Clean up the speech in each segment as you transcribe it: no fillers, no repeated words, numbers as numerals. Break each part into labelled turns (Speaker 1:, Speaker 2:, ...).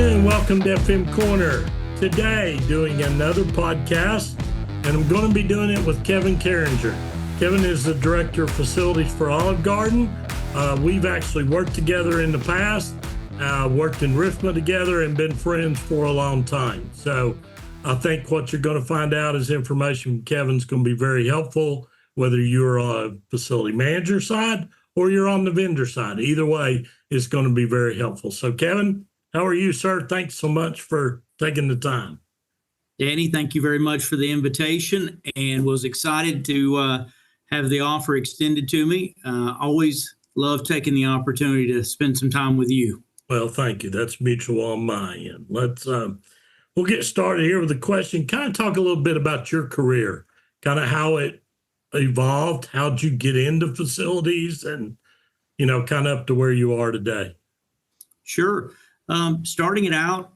Speaker 1: afternoon. Welcome to FM Corner. Today, doing another podcast, and I'm going to be doing it with Kevin Carringer. Kevin is the Director of Facilities for Olive Garden. We've actually worked together in the past, worked in RFMA together, and been friends for a long time. So I think what you're going to find out is information from Kevin's going to be very helpful, whether you're on a facility manager side or you're on the vendor side. Either way, it's going to be very helpful. So Kevin, how are you, sir? Thanks so much for taking the time.
Speaker 2: Danny, thank you very much for the invitation, and was excited to have the offer extended to me. Always love taking the opportunity to spend some time with you.
Speaker 1: Well, thank you. That's mutual on my end. We'll get started here with a question. Kind of talk a little bit about your career, kind of how it evolved. How'd you get into facilities and, kind of up to where you are today?
Speaker 2: Sure. Starting it out,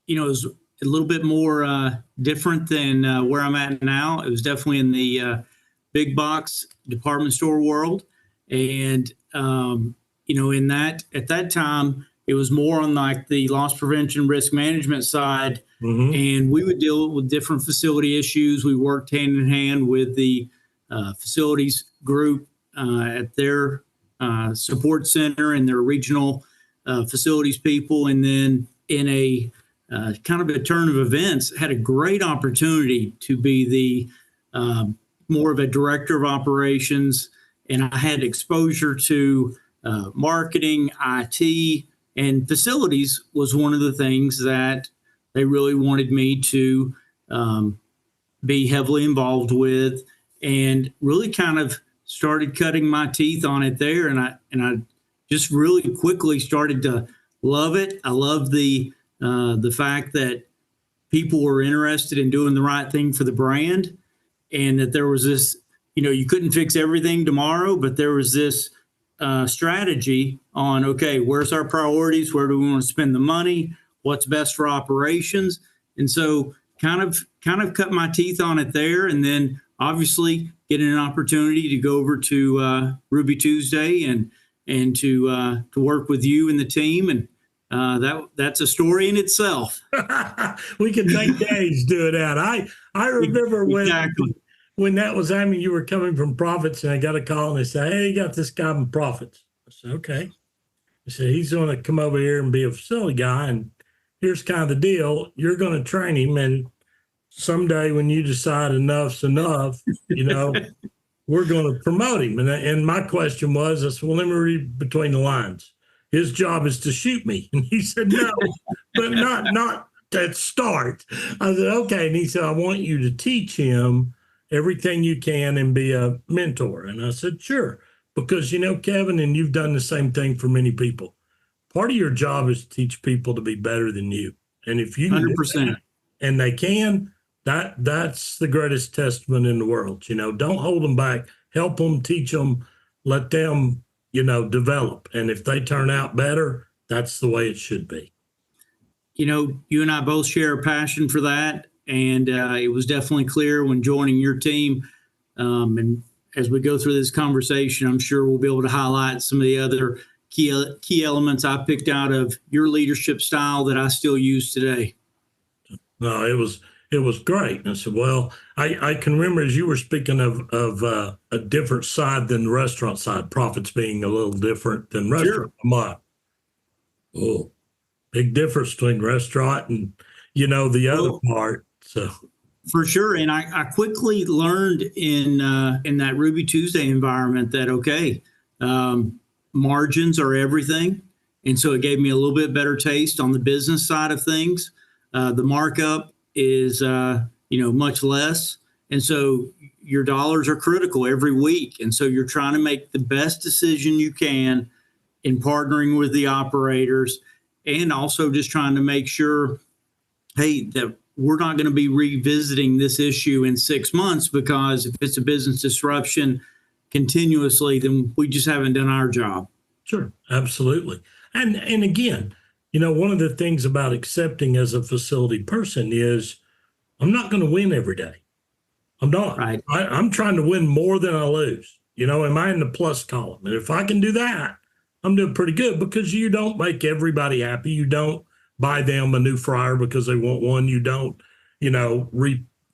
Speaker 2: it was a little bit more different than where I'm at now. It was definitely in the big box department store world. And, in that, at that time, it was more on like the loss prevention risk management side. Mm-hmm. And we would deal with different facility issues. We worked hand in hand with the facilities group at their support center and their regional facilities people. And then in a kind of a turn of events, had a great opportunity to be the more of a director of operations. And I had exposure to marketing, IT, and facilities was one of the things that they really wanted me to be heavily involved with, and really kind of started cutting my teeth on it there. And I just really quickly started to love it. I love the fact that people were interested in doing the right thing for the brand, and that there was this, you couldn't fix everything tomorrow, but there was this strategy on, okay, where's our priorities? Where do we want to spend the money? What's best for operations? And so kind of cut my teeth on it there. And then obviously getting an opportunity to go over to Ruby Tuesday and to work with you and the team. And that's a story in itself.
Speaker 1: We can take days doing that. I remember when that was, you were coming from Proffitt, and I got a call and they said, hey, you got this guy from Proffitt. I said, okay. I said, he's going to come over here and be a facility guy. And here's kind of the deal. You're going to train him. And someday when you decide enough's enough, we're going to promote him. And my question was, I said, well, let me read between the lines. His job is to shoot me. And he said, no, but not at start. I said, okay. And he said, I want you to teach him everything you can and be a mentor. And I said, sure. Because, Kevin, and you've done the same thing for many people. Part of your job is to teach people to be better than you. And if you 100%, and they can, that's the greatest testament in the world. Don't hold them back. Help them, teach them, let them, develop. And if they turn out better, that's the way it should be.
Speaker 2: You and I both share a passion for that. And it was definitely clear when joining your team. And as we go through this conversation, I'm sure we'll be able to highlight some of the other key elements I picked out of your leadership style that I still use today.
Speaker 1: No, it was great. And I said, well, I can remember as you were speaking of a different side than the restaurant side, Proffitt's being a little different than restaurant. Sure. Oh, big difference between restaurant and, the other part. So
Speaker 2: for sure. And I quickly learned in that Ruby Tuesday environment that, okay, margins are everything. And so it gave me a little bit better taste on the business side of things. The markup is, much less. And so your dollars are critical every week. And so you're trying to make the best decision you can in partnering with the operators, and also just trying to make sure, hey, that we're not going to be revisiting this issue in 6 months, because if it's a business disruption continuously, then we just haven't done our job.
Speaker 1: Sure, absolutely. And again, one of the things about accepting as a facility person is I'm not going to win every day. I'm not.
Speaker 2: Right.
Speaker 1: I'm trying to win more than I lose. Am I in the plus column? And if I can do that, I'm doing pretty good, because you don't make everybody happy. You don't buy them a new fryer because they want one. You don't,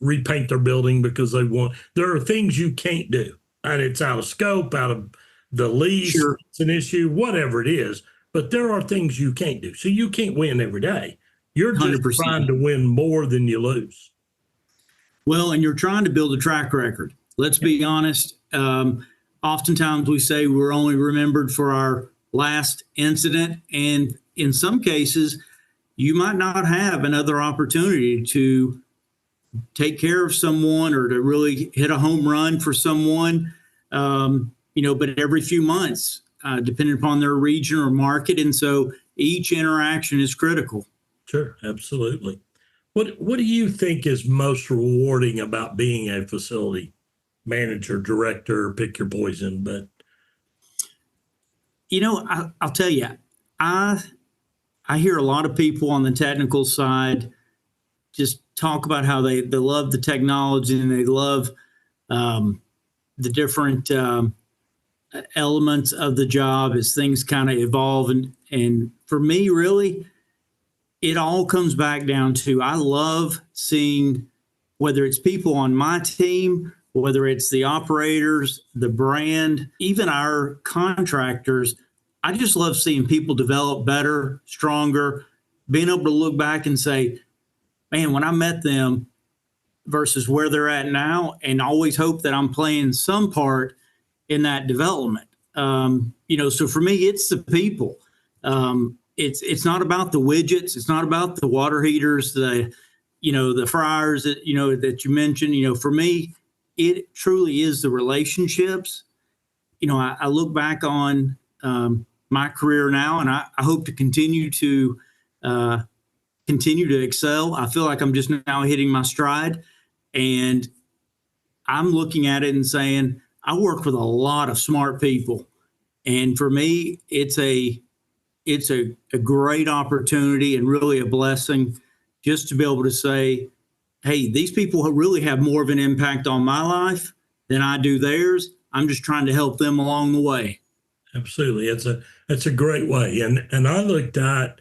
Speaker 1: repaint their building because they want. There are things you can't do, and it's out of scope, out of the lease.
Speaker 2: Sure.
Speaker 1: It's an issue, whatever it is. But there are things you can't do. So you can't win every day. You're just
Speaker 2: 100%.
Speaker 1: trying to win more than you lose.
Speaker 2: Well, and you're trying to build a track record. Let's be honest. Oftentimes we say we're only remembered for our last incident. And in some cases, you might not have another opportunity to take care of someone or to really hit a home run for someone, but every few months, depending upon their region or market. And so each interaction is critical.
Speaker 1: Sure, absolutely. What do you think is most rewarding about being a facility manager, director, pick your poison? But
Speaker 2: I'll tell you, I hear a lot of people on the technical side just talk about how they love the technology and they love the different elements of the job as things kind of evolve. And for me, really, it all comes back down to I love seeing whether it's people on my team, whether it's the operators, the brand, even our contractors. I just love seeing people develop better, stronger, being able to look back and say, man, when I met them versus where they're at now, and always hope that I'm playing some part in that development. So for me, it's the people. It's not about the widgets. It's not about the water heaters, the fryers that you mentioned. For me, it truly is the relationships. I look back on my career now, and I hope to continue to excel. I feel like I'm just now hitting my stride, and I'm looking at it and saying, I work with a lot of smart people, and for me, it's a great opportunity and really a blessing just to be able to say, hey, these people really have more of an impact on my life than I do theirs. I'm just trying to help them along the way.
Speaker 1: Absolutely. It's a great way. And I looked at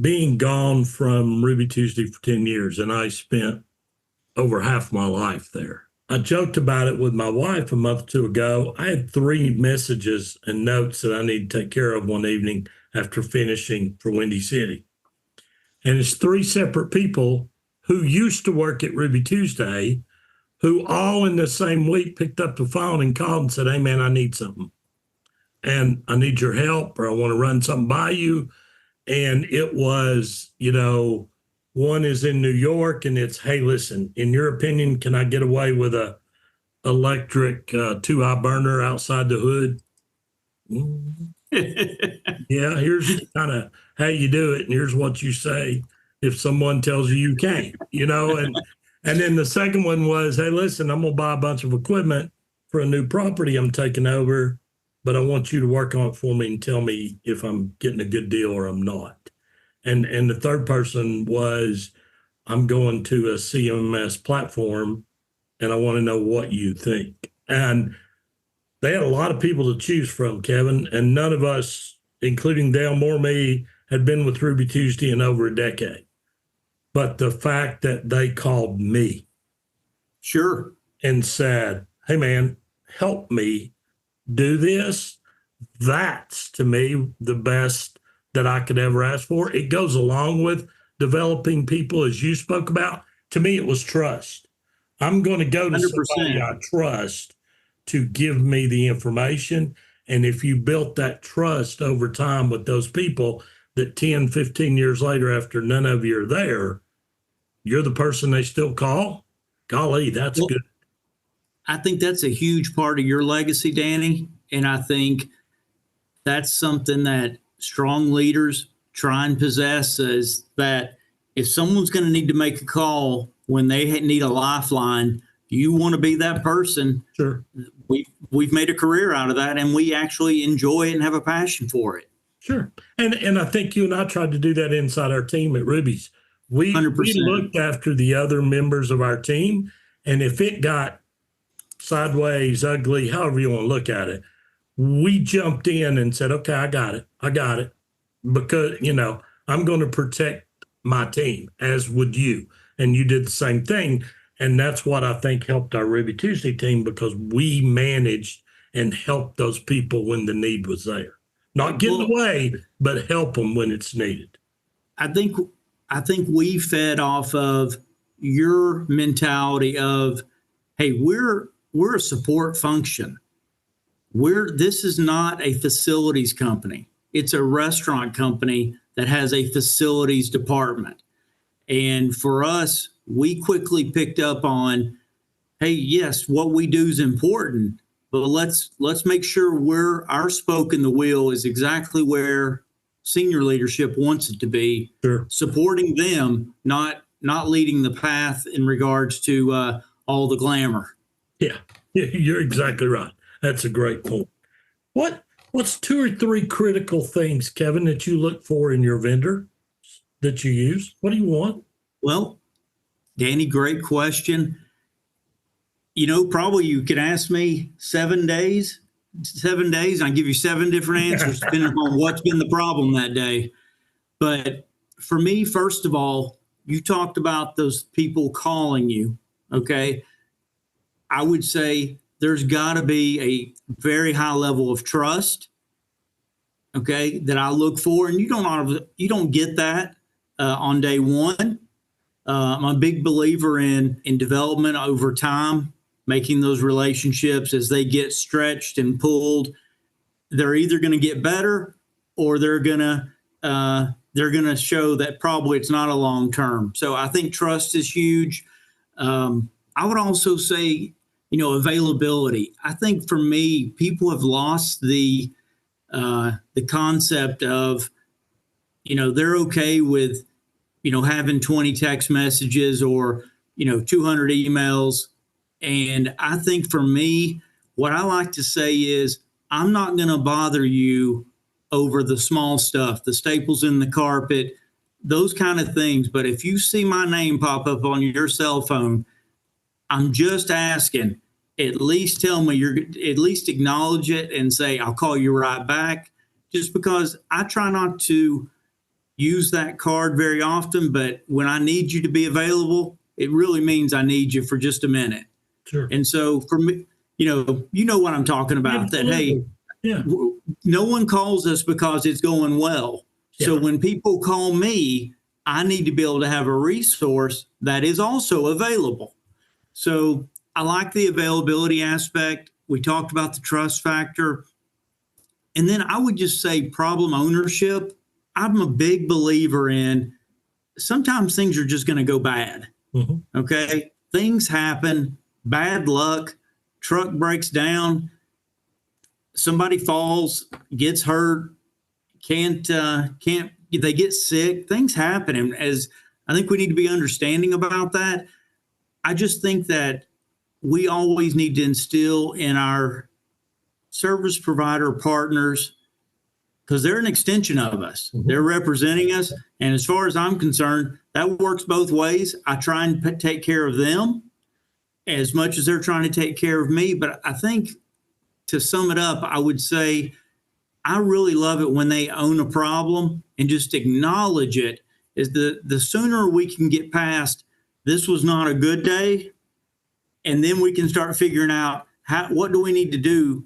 Speaker 1: being gone from Ruby Tuesday for 10 years, and I spent over half my life there. I joked about it with my wife a month or two ago. I had 3 messages and notes that I need to take care of one evening after finishing for Windy City. And it's 3 separate people who used to work at Ruby Tuesday, who all in the same week picked up the phone and called and said, hey, man, I need something. And I need your help, or I want to run something by you. And it was, one is in New York, and it's, hey, listen, in your opinion, can I get away with a electric 2-eye burner outside the hood? Yeah, here's kind of how you do it, and here's what you say if someone tells you you can't, and then the second one was, hey, listen, I'm going to buy a bunch of equipment for a new property I'm taking over, but I want you to work on it for me and tell me if I'm getting a good deal or I'm not. And the third person was, I'm going to a CMS platform and I want to know what you think. And they had a lot of people to choose from, Kevin, and none of us, including Dale Moore, me, had been with Ruby Tuesday in over a decade. But the fact that they called me,
Speaker 2: sure,
Speaker 1: and said, hey, man, help me do this, that's, to me, the best that I could ever ask for. It goes along with developing people, as you spoke about. To me, it was trust. I'm going to go to
Speaker 2: 100%.
Speaker 1: somebody I trust to give me the information. And if you built that trust over time with those people, that 10, 15 years later, after none of you are there, you're the person they still call. Golly, that's good.
Speaker 2: I think that's a huge part of your legacy, Danny. And I think that's something that strong leaders try and possess, is that if someone's going to need to make a call when they need a lifeline, you want to be that person.
Speaker 1: Sure.
Speaker 2: We've made a career out of that, and we actually enjoy it and have a passion for it.
Speaker 1: Sure. And I think you and I tried to do that inside our team at Ruby's. We
Speaker 2: 100%.
Speaker 1: We looked after the other members of our team, and if it got sideways, ugly, however you want to look at it, we jumped in and said, okay, I got it. Because, I'm going to protect my team, as would you. And you did the same thing. And that's what I think helped our Ruby Tuesday team, because we managed and helped those people when the need was there. Not get in the way, but help them when it's needed.
Speaker 2: I think we fed off of your mentality of, hey, we're a support function. This is not a facilities company. It's a restaurant company that has a facilities department. And for us, we quickly picked up on, hey, yes, what we do is important, but let's make sure our spoke in the wheel is exactly where senior leadership wants it to be.
Speaker 1: Sure. Supporting
Speaker 2: them, not leading the path in regards to all the glamour.
Speaker 1: Yeah, you're exactly right. That's a great point. What's 2 or 3 critical things, Kevin, that you look for in your vendor that you use? What do you want?
Speaker 2: Well, Danny, great question. Probably you could ask me 7 days, and I give you 7 different answers depending on what's been the problem that day. But for me, first of all, you talked about those people calling you. Okay. I would say there's got to be a very high level of trust, okay, that I look for. And you don't get that on day one. I'm a big believer in development over time, making those relationships as they get stretched and pulled. They're either going to get better, or they're going to show that probably it's not a long term. So I think trust is huge. I would also say, availability. I think for me, people have lost the concept of, they're okay with, having 20 text messages or, 200 emails. And I think for me, what I like to say is, I'm not going to bother you over the small stuff, the staples in the carpet, those kind of things. But if you see my name pop up on your cell phone, I'm just asking, at least tell me, at least acknowledge it and say, I'll call you right back, just because I try not to use that card very often. But when I need you to be available, it really means I need you for just a minute.
Speaker 1: Sure.
Speaker 2: And so for me, you know what I'm talking about,
Speaker 1: Absolutely.
Speaker 2: that, hey, no one calls us because it's going well. Yeah. So when people call me, I need to be able to have a resource that is also available. So I like the availability aspect. We talked about the trust factor. And then I would just say problem ownership. I'm a big believer in, sometimes things are just going to go bad. Mm-hmm. Okay. Things happen, bad luck, truck breaks down, somebody falls, gets hurt, can't, they get sick, things happen. And as I think we need to be understanding about that. I just think that we always need to instill in our service provider partners, because they're an extension of us. Mm-hmm. They're representing us. And as far as I'm concerned, that works both ways. I try and take care of them as much as they're trying to take care of me. But I think, to sum it up, I would say I really love it when they own a problem and just acknowledge it. Is the sooner we can get past, this was not a good day, and then we can start figuring out what do we need to do,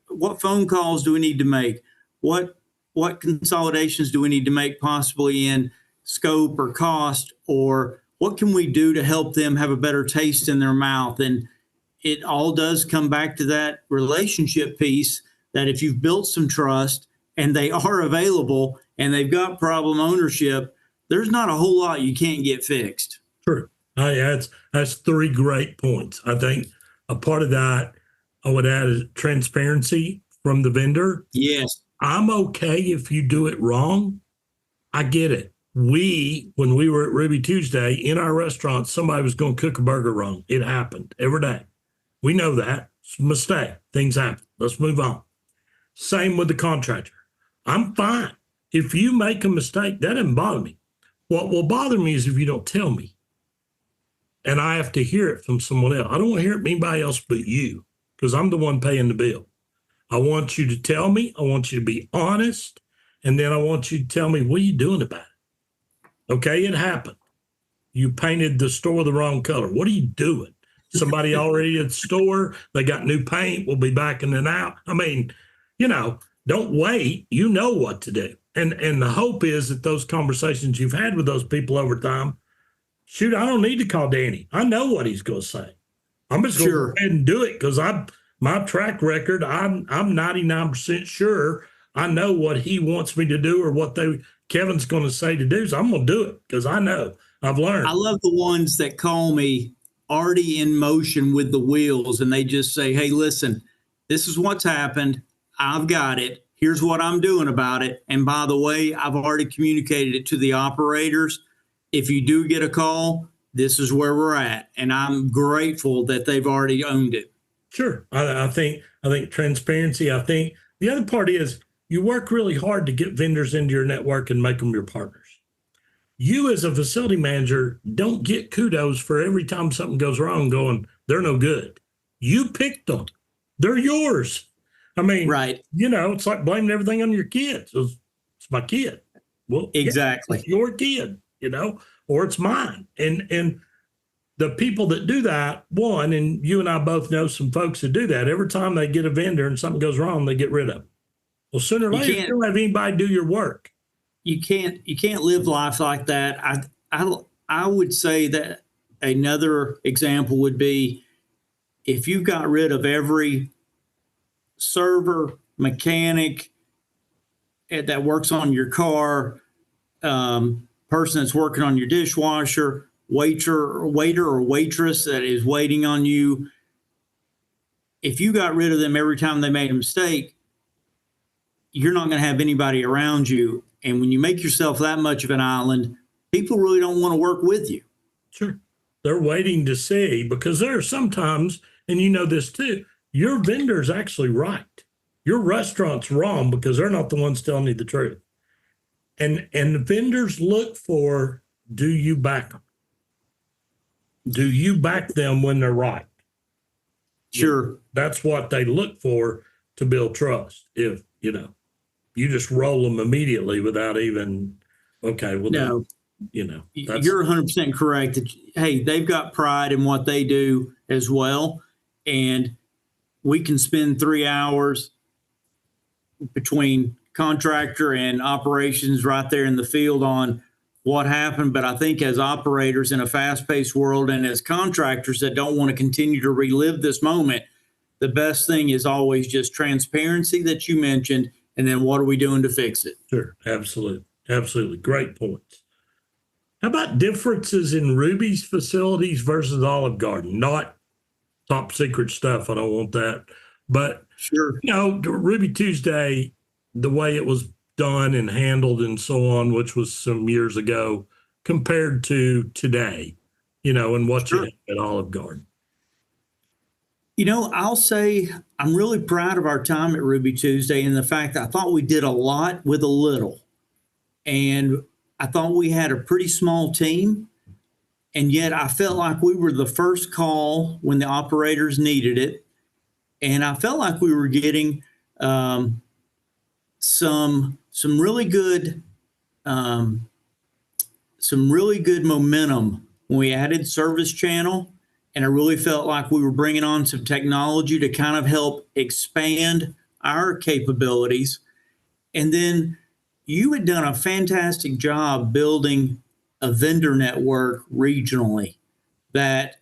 Speaker 2: what phone calls do we need to make, what consolidations do we need to make, possibly in scope or cost, or what can we do to help them have a better taste in their mouth. And it all does come back to that relationship piece, that if you've built some trust and they are available and they've got problem ownership, there's not a whole lot you can't get fixed.
Speaker 1: True. That's 3 great points. I think a part of that I would add is transparency from the vendor.
Speaker 2: Yes.
Speaker 1: I'm okay if you do it wrong. I get it. When we were at Ruby Tuesday in our restaurant, somebody was going to cook a burger wrong. It happened every day. We know that. It's a mistake. Things happen. Let's move on. Same with the contractor. I'm fine. If you make a mistake, that doesn't bother me. What will bother me is if you don't tell me and I have to hear it from someone else. I don't want to hear it from anybody else but you, because I'm the one paying the bill. I want you to tell me. I want you to be honest. And then I want you to tell me, what are you doing about it? Okay, it happened. You painted the store the wrong color. What are you doing? Somebody already at the store, they got new paint, we'll be backing it out. I mean, don't wait. You know what to do. And the hope is that those conversations you've had with those people over time, shoot, I don't need to call Danny. I know what he's going to say. I'm just going to go ahead and do it because my track record, I'm 99% sure I know what he wants me to do or what Kevin's going to say to do. So I'm going to do it because I know. I've learned.
Speaker 2: I love the ones that call me already in motion with the wheels and they just say, hey, listen, this is what's happened. I've got it. Here's what I'm doing about it. And by the way, I've already communicated it to the operators. If you do get a call, this is where we're at. And I'm grateful that they've already owned it.
Speaker 1: Sure. I think transparency. I think the other part is you work really hard to get vendors into your network and make them your partners. You as a facility manager don't get kudos for every time something goes wrong going, they're no good. You picked them. They're yours. I mean,
Speaker 2: right.
Speaker 1: It's like blaming everything on your kids. It's my kid. Well,
Speaker 2: exactly.
Speaker 1: It's your kid, or it's mine. And the people that do that, and you and I both know some folks that do that. Every time they get a vendor and something goes wrong, they get rid of them. Well, sooner or later, you don't have anybody do your work.
Speaker 2: You can't live life like that. I would say that another example would be if you got rid of every server, mechanic that works on your car, person that's working on your dishwasher, waiter or waitress that is waiting on you. If you got rid of them every time they made a mistake, you're not going to have anybody around you. And when you make yourself that much of an island, people really don't want to work with you.
Speaker 1: Sure. They're waiting to see because there are sometimes, and you know this too, your vendor's actually right. Your restaurant's wrong because they're not the ones telling you the truth. And the vendors look for, do you back them? Do you back them when they're right?
Speaker 2: Sure.
Speaker 1: That's what they look for to build trust. If, you just roll them immediately without even, okay, well,
Speaker 2: no,
Speaker 1: you're
Speaker 2: 100% correct. Hey, they've got pride in what they do as well. And we can spend 3 hours between contractor and operations right there in the field on what happened. But I think as operators in a fast-paced world and as contractors that don't want to continue to relive this moment, the best thing is always just transparency that you mentioned. And then what are we doing to fix it?
Speaker 1: Sure. Absolutely. Absolutely. Great points. How about differences in Ruby's facilities versus Olive Garden? Not top secret stuff. I don't want that. But,
Speaker 2: sure.
Speaker 1: Ruby Tuesday, the way it was done and handled and so on, which was some years ago, compared to today, and what you have at Olive Garden.
Speaker 2: I'll say I'm really proud of our time at Ruby Tuesday and the fact that I thought we did a lot with a little. And I thought we had a pretty small team. And yet I felt like we were the first call when the operators needed it. And I felt like we were getting some really good momentum when we added Service Channel. And I really felt like we were bringing on some technology to kind of help expand our capabilities. And then you had done a fantastic job building a vendor network regionally that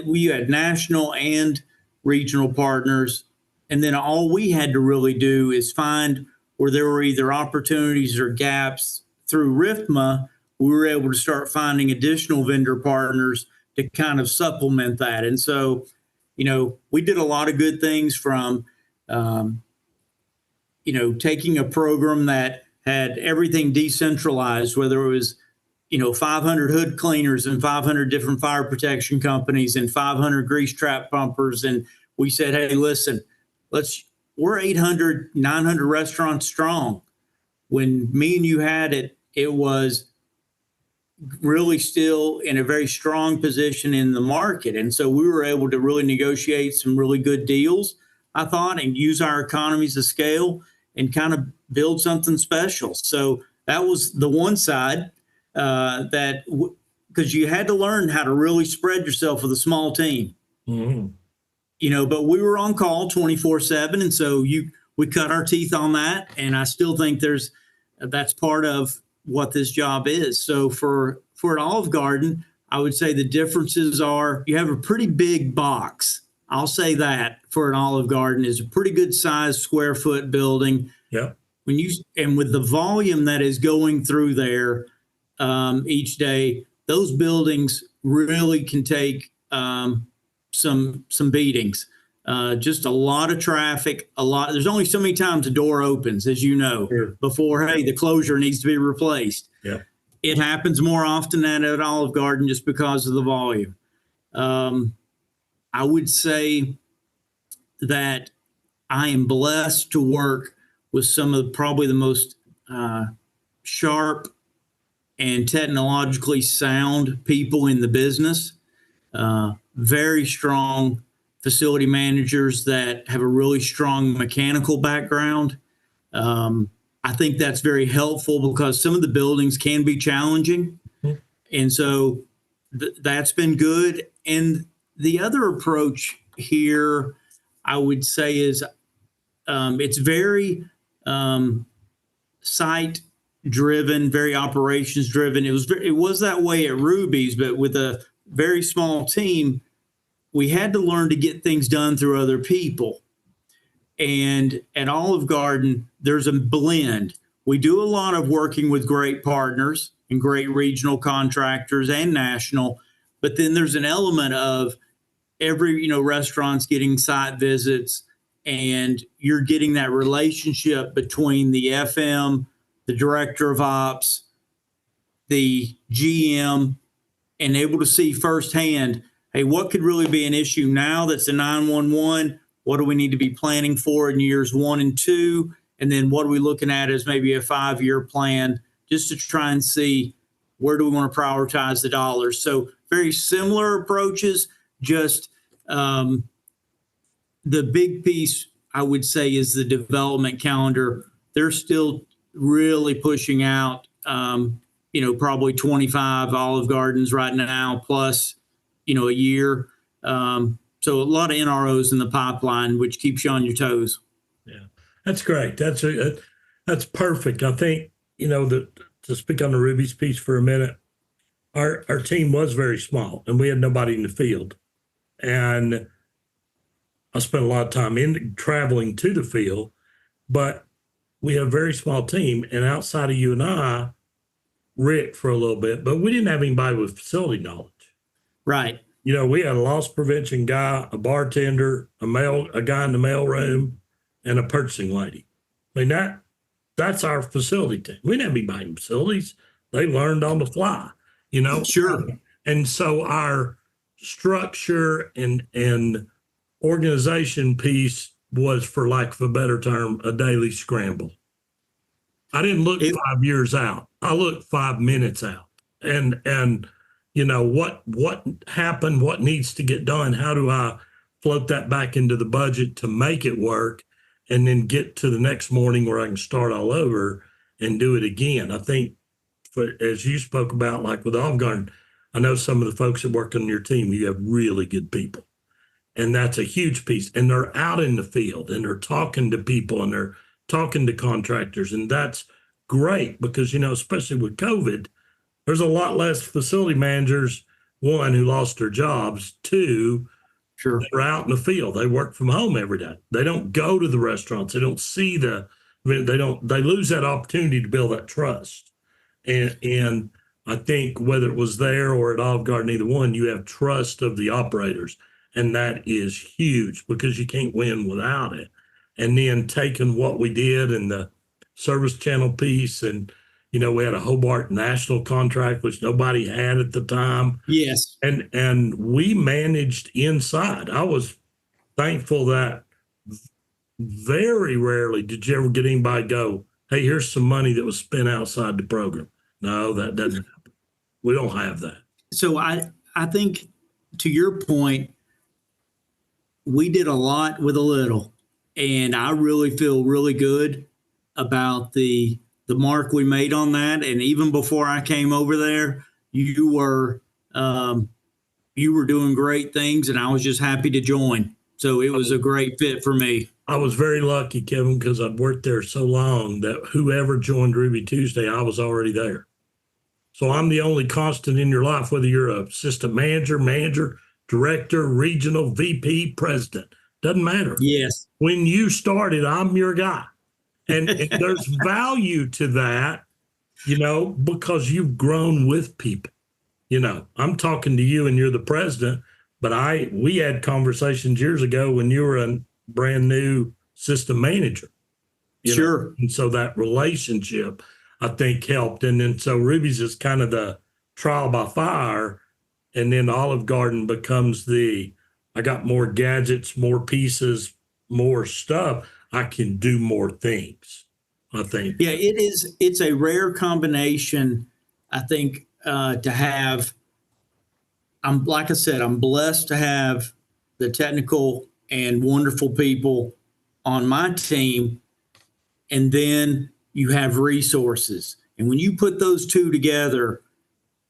Speaker 2: we had national and regional partners. And then all we had to really do is find where there were either opportunities or gaps through RFMA. We were able to start finding additional vendor partners to kind of supplement that. And so, we did a lot of good things from, taking a program that had everything decentralized, whether it was, 500 hood cleaners and 500 different fire protection companies and 500 grease trap pumpers. And we said, hey, listen, we're 800, 900 restaurants strong. When me and you had it, it was really still in a very strong position in the market. And so we were able to really negotiate some really good deals, I thought, and use our economies of scale and kind of build something special. So that was the one side. because you had to learn how to really spread yourself with a small team.
Speaker 1: Mm-hmm.
Speaker 2: But we were on call 24/7, and so we cut our teeth on that. And I still think that's part of what this job is. So for an Olive Garden, I would say the differences are you have a pretty big box. I'll say that for an Olive Garden is a pretty good size square foot building.
Speaker 1: Yeah.
Speaker 2: And with the volume that is going through there each day, those buildings really can take some beatings. Just a lot of traffic, there's only so many times a door opens, as you know,
Speaker 1: Sure.
Speaker 2: before, hey, the closure needs to be replaced.
Speaker 1: Yeah.
Speaker 2: It happens more often than at Olive Garden just because of the volume. I would say that I am blessed to work with some of probably the most sharp and technologically sound people in the business. Very strong facility managers that have a really strong mechanical background. I think that's very helpful because some of the buildings can be challenging. Mm-hmm. And so that's been good. And the other approach here, I would say, is it's very site driven, very operations driven. It was that way at Ruby's, but with a very small team, we had to learn to get things done through other people. And at Olive Garden, there's a blend. We do a lot of working with great partners and great regional contractors and national, but then there's an element of every restaurant's getting site visits, and you're getting that relationship between the FM, the director of ops, the GM, and able to see firsthand, hey, what could really be an issue now that's a 911? What do we need to be planning for in years 1 and 2? And then what are we looking at as maybe a 5-year plan, just to try and see where do we want to prioritize the dollars. So very similar approaches, just the big piece I would say is the development calendar. They're still really pushing out, probably 25 Olive Gardens right now, plus, a year. So a lot of NROs in the pipeline, which keeps you on your toes.
Speaker 1: Yeah, that's great. That's perfect. I think, to speak on the Ruby's piece for a minute, our team was very small and we had nobody in the field. And I spent a lot of time traveling to the field, but we had a very small team. And outside of you and I, Rick for a little bit, but we didn't have anybody with facility knowledge.
Speaker 2: Right.
Speaker 1: We had a loss prevention guy, a bartender, a guy in the mail room, and a purchasing lady. I mean, that's our facility team. We didn't have anybody in facilities. They learned on the fly,
Speaker 2: Sure.
Speaker 1: And so our structure and organization piece was, for lack of a better term, a daily scramble. I didn't look 5 years out. I looked 5 minutes out. And what happened, what needs to get done, how do I float that back into the budget to make it work, and then get to the next morning where I can start all over and do it again. I think, as you spoke about, like with Olive Garden, I know some of the folks that work on your team, you have really good people. And that's a huge piece. And they're out in the field and they're talking to people and they're talking to contractors. And that's great because, especially with COVID, there's a lot less facility managers, one, who lost their jobs, two,
Speaker 2: sure,
Speaker 1: they're out in the field. They work from home every day. They don't go to the restaurants. They don't see they lose that opportunity to build that trust. And I think whether it was there or at Olive Garden, either one, you have trust of the operators. And that is huge because you can't win without it. And then taking what we did in the service channel piece, and, we had a Hobart national contract, which nobody had at the time.
Speaker 2: Yes.
Speaker 1: And we managed inside. I was thankful that very rarely did you ever get anybody go, hey, here's some money that was spent outside the program. No, that doesn't happen. We don't have that.
Speaker 2: So I think, to your point, we did a lot with a little, and I really feel really good about the the mark we made on that. And even before I came over there, you were doing great things, and I was just happy to join. So it was a great fit for me.
Speaker 1: I was very lucky, Kevin, because I'd worked there so long that whoever joined Ruby Tuesday, I was already there. So I'm the only constant in your life, whether you're a assistant manager, director, regional, VP, president. Doesn't matter.
Speaker 2: Yes.
Speaker 1: When you started, I'm your guy. And there's value to that, because you've grown with people. I'm talking to you and you're the president, but we had conversations years ago when you were a brand new system manager.
Speaker 2: Sure.
Speaker 1: And so that relationship, I think, helped. And then so Ruby's is kind of the trial by fire. And then Olive Garden becomes I got more gadgets, more pieces, more stuff. I can do more things, I think.
Speaker 2: Yeah, it's a rare combination, I think, to have. Like I said, I'm blessed to have the technical and wonderful people on my team. And then you have resources. And when you put those two together,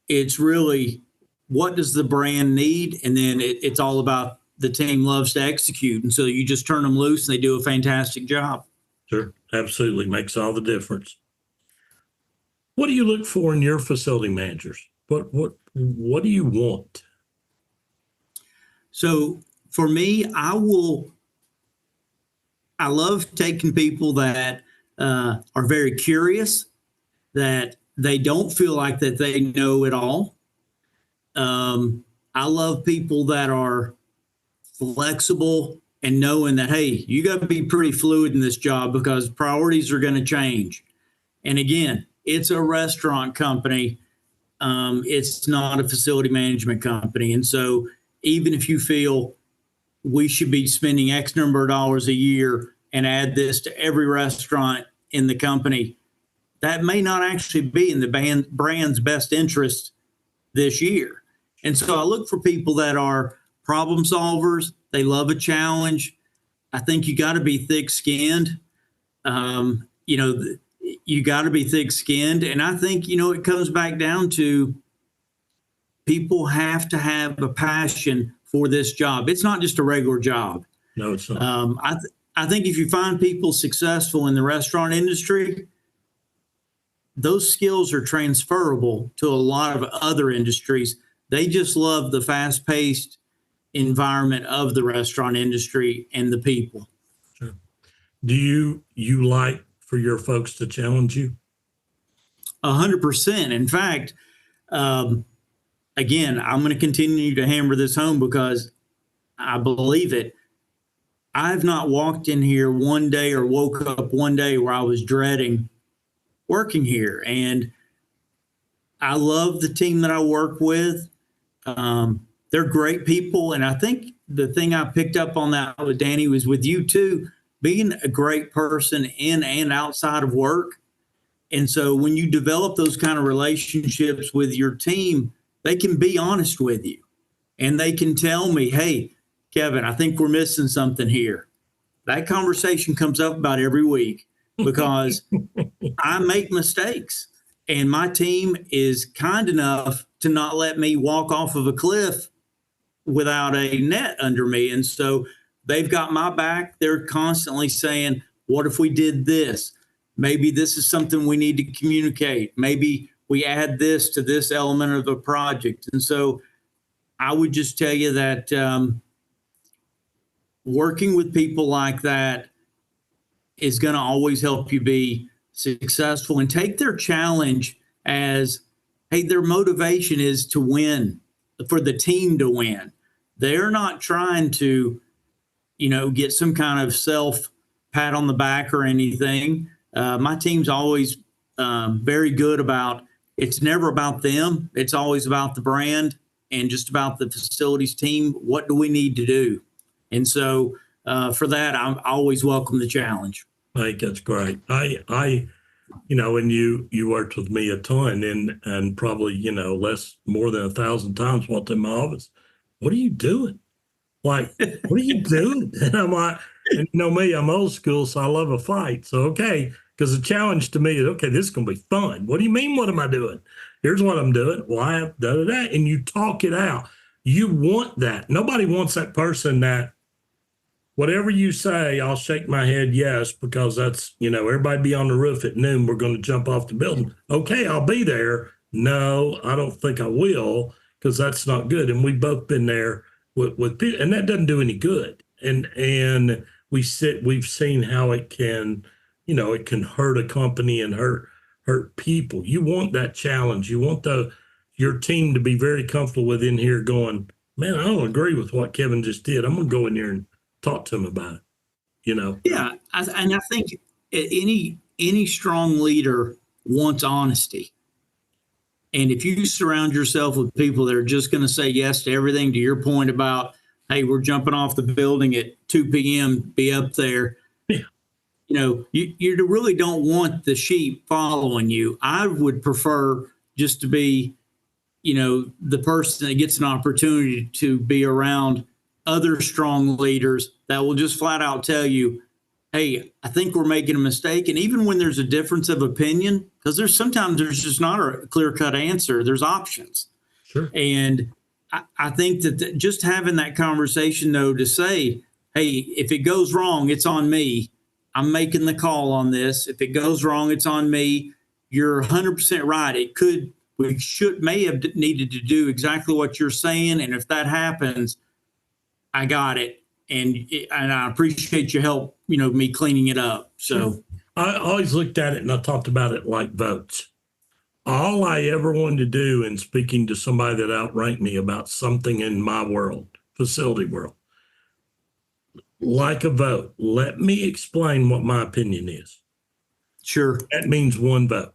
Speaker 2: it's really, what does the brand need? And then it's all about the team loves to execute. And so you just turn them loose and they do a fantastic job.
Speaker 1: Sure. Absolutely. Makes all the difference. What do you look for in your facility managers? What do you want?
Speaker 2: So for me, I love taking people that are very curious, that they don't feel like that they know it all. I love people that are flexible and knowing that, hey, you got to be pretty fluid in this job because priorities are going to change. And again, it's a restaurant company. It's not a facility management company. And so even if you feel we should be spending X number of dollars a year and add this to every restaurant in the company, that may not actually be in the brand's best interest this year. And so I look for people that are problem solvers. They love a challenge. I think you got to be thick-skinned. You got to be thick-skinned. And I think, it comes back down to people have to have a passion for this job. It's not just a regular job.
Speaker 1: No, it's not.
Speaker 2: I think if you find people successful in the restaurant industry, those skills are transferable to a lot of other industries. They just love the fast-paced environment of the restaurant industry and the people.
Speaker 1: Sure. Do you like for your folks to challenge you?
Speaker 2: 100%. In fact, again, I'm going to continue to hammer this home because I believe it. I've not walked in here one day or woke up one day where I was dreading working here. And I love the team that I work with. They're great people. And I think the thing I picked up on that with Danny was with you too, being a great person in and outside of work. And so when you develop those kind of relationships with your team, they can be honest with you and they can tell me, hey, Kevin, I think we're missing something here. That conversation comes up about every week because I make mistakes and my team is kind enough to not let me walk off of a cliff without a net under me. And so they've got my back. They're constantly saying, what if we did this? Maybe this is something we need to communicate. Maybe we add this to this element of the project. And so I would just tell you that working with people like that is going to always help you be successful and take their challenge as, hey, their motivation is to win, for the team to win. They're not trying to, get some kind of self pat on the back or anything. My team's always very good about, it's never about them. It's always about the brand and just about the facilities team. What do we need to do? And so for that, I always welcome the challenge.
Speaker 1: I think that's great. I and you worked with me a ton and probably, more than 1,000 times walked in my office. What are you doing? Like, what are you doing? And I'm like, and me, I'm old school, so I love a fight. So, okay, Because the challenge to me is, okay, this is going to be fun. What do you mean? What am I doing? Here's what I'm doing. Why? Da, da, da. And you talk it out. You want that. Nobody wants that person that whatever you say, I'll shake my head yes, because that's, everybody be on the roof at noon. We're going to jump off the building. Okay, I'll be there. No, I don't think I will, because that's not good. And we've both been there with people, and that doesn't do any good. And we've seen how it can, it can hurt a company and hurt people. You want that challenge. You want your team to be very comfortable with in here going, man, I don't agree with what Kevin just did. I'm going to go in there and talk to him about it,
Speaker 2: Yeah, and I think any strong leader wants honesty. And if you surround yourself with people that are just going to say yes to everything, to your point about, hey, we're jumping off the building at 2 p.m., be up there.
Speaker 1: Yeah.
Speaker 2: You really don't want the sheep following you. I would prefer just to be, the person that gets an opportunity to be around other strong leaders that will just flat out tell you, hey, I think we're making a mistake. And even when there's a difference of opinion, because there's just not a clear-cut answer, there's options.
Speaker 1: Sure.
Speaker 2: And I think that just having that conversation, though, to say, hey, if it goes wrong, it's on me. I'm making the call on this. If it goes wrong, it's on me. You're 100% right. We may have needed to do exactly what you're saying. And if that happens, I got it. And I appreciate your help, me cleaning it up. So
Speaker 1: I always looked at it and I talked about it like votes. All I ever wanted to do in speaking to somebody that outranked me about something in my world, facility world, like a vote, let me explain what my opinion is.
Speaker 2: Sure.
Speaker 1: That means one vote.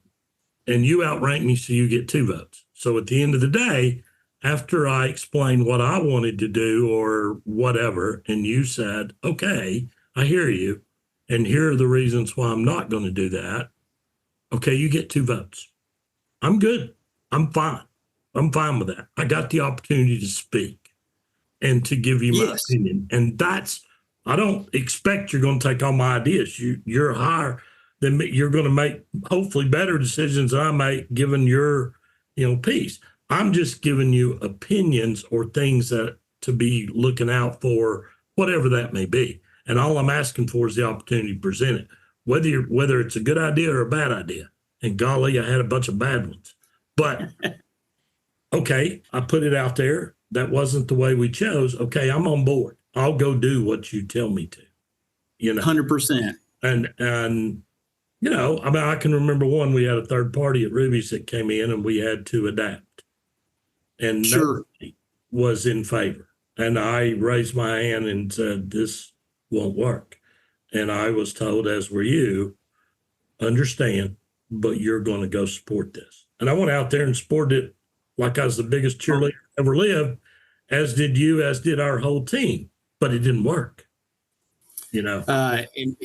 Speaker 1: And you outrank me, so you get 2 votes. So at the end of the day, after I explained what I wanted to do or whatever, and you said, okay, I hear you, and here are the reasons why I'm not going to do that. Okay, you get 2 votes. I'm good. I'm fine. I'm fine with that. I got the opportunity to speak and to give you my opinion. And I don't expect you're going to take all my ideas. You're higher than me. You're going to make hopefully better decisions than I make given your, piece. I'm just giving you opinions or things that to be looking out for, whatever that may be. And all I'm asking for is the opportunity to present it, whether it's a good idea or a bad idea. And golly, I had a bunch of bad ones. But okay, I put it out there. That wasn't the way we chose. Okay, I'm on board. I'll go do what you tell me to.
Speaker 2: 100%.
Speaker 1: And I can remember we had a third party at Ruby's that came in and we had to adapt. And
Speaker 2: sure,
Speaker 1: nobody was in favor. And I raised my hand and said, this won't work. And I was told, as were you, understand, but you're going to go support this. And I went out there and supported it like I was the biggest cheerleader ever lived, as did you, as did our whole team. But it didn't work,
Speaker 2: And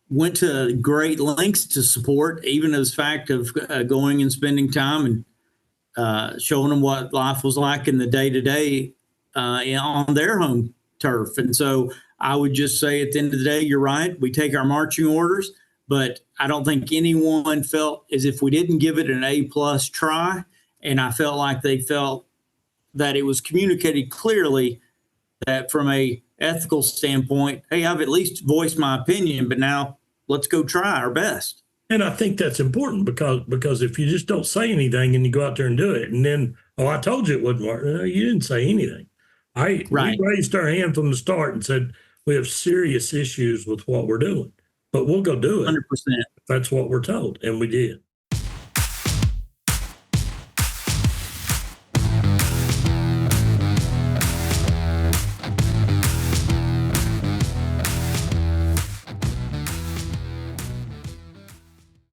Speaker 2: went to great lengths to support, even as fact of going and spending time and showing them what life was like in the day-to-day on their home turf. And so I would just say at the end of the day, you're right. We take our marching orders, but I don't think anyone felt as if we didn't give it an A+ try. And I felt like they felt that it was communicated clearly that from a ethical standpoint, hey, I've at least voiced my opinion, but now let's go try our best.
Speaker 1: And I think that's important because if you just don't say anything and you go out there and do it, and then, I told you it wouldn't work. No, you didn't say anything. We raised our hand from the start and said, we have serious issues with what we're doing, but we'll go do it.
Speaker 2: 100%.
Speaker 1: That's what we're told. And we did.